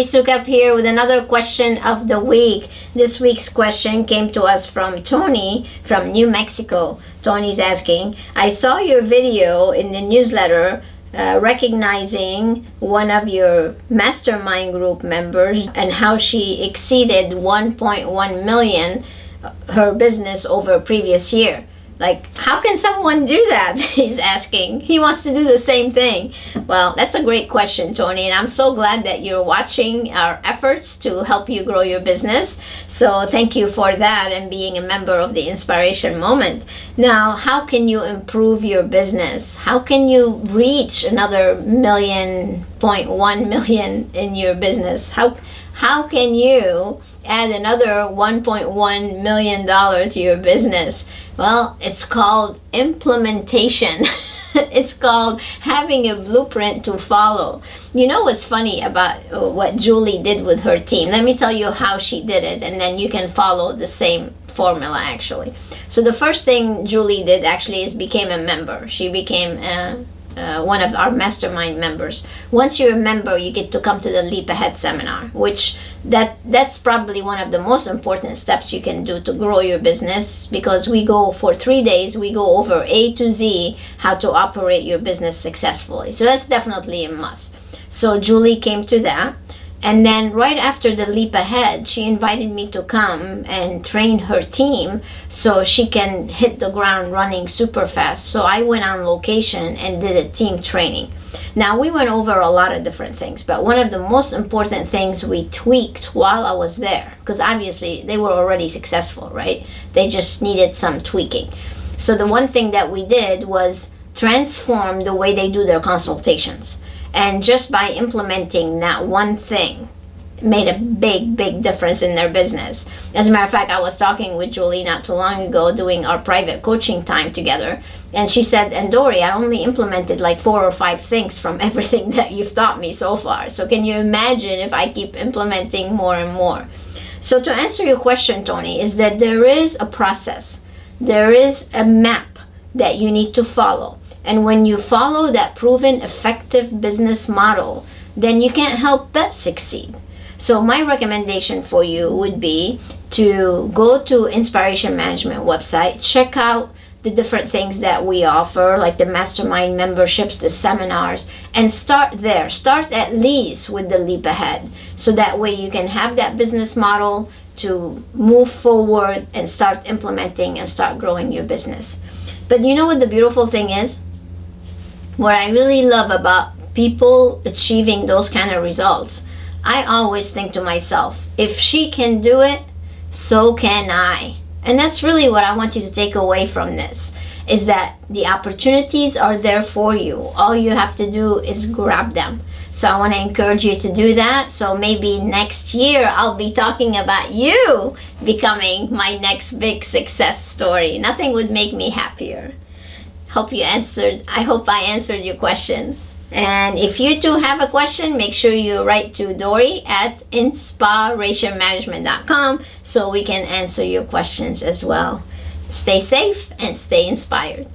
Dori Sukap here with another question of the week. This week's question came to us from Tony from New Mexico. Tony's asking, I saw your video in the newsletter recognizing one of your mastermind group members and how she exceeded 1.1 million her business over previous year. Like, how can someone do that? He's asking. He wants to do the same thing. Well, that's a great question, Tony, and I'm so glad that you're watching our efforts to help you grow your business. So thank you for that and being a member of the Inspiration Moment. Now, how can you improve your business? How can you reach another 1.1 million in your business? How can you add another $1.1 million to your business? Well, it's called implementation. It's called having a blueprint to follow. You know what's funny about what Julie did with her team? Let me tell you how she did it, and then you can follow the same formula actually. So the first thing Julie did actually is became a member. She became one of our mastermind members. Once you're a member, you get to come to the Leap Ahead seminar, which that's probably one of the most important steps you can do to grow your business, because we go for 3 days, we go over A to Z how to operate your business successfully. So that's definitely a must. So Julie came to that. And then right after the Leap Ahead, she invited me to come and train her team so she can hit the ground running super fast. So I went on location and did a team training. Now, we went over a lot of different things, but one of the most important things we tweaked while I was there, because obviously they were already successful, right? They just needed some tweaking. So the one thing that we did was transform the way they do their consultations. And just by implementing that one thing made a big difference in their business. As a matter of fact, I was talking with Julie not too long ago doing our private coaching time together, and she said, and Dori, I only implemented like 4 or 5 things from everything that you've taught me so far. So can you imagine if I keep implementing more and more? So to answer your question, Tony, is that there is a process. There is a map that you need to follow. And when you follow that proven effective business model, then you can't help but succeed. So my recommendation for you would be to go to InSPAration Management website, check out the different things that we offer, like the mastermind memberships, the seminars, and start there. Start at least with the Leap Ahead. So that way you can have that business model to move forward and start implementing and start growing your business. But you know what the beautiful thing is? What I really love about people achieving those kind of results, I always think to myself, if she can do it, so can I. And that's really what I want you to take away from this, is that the opportunities are there for you. All you have to do is grab them. So I want to encourage you to do that. So maybe next year I'll be talking about you becoming my next big success story. Nothing would make me happier. I hope I answered your question. And if you too have a question, make sure you write to Dori at InSPArationManagement.com so we can answer your questions as well. Stay safe and stay inspired.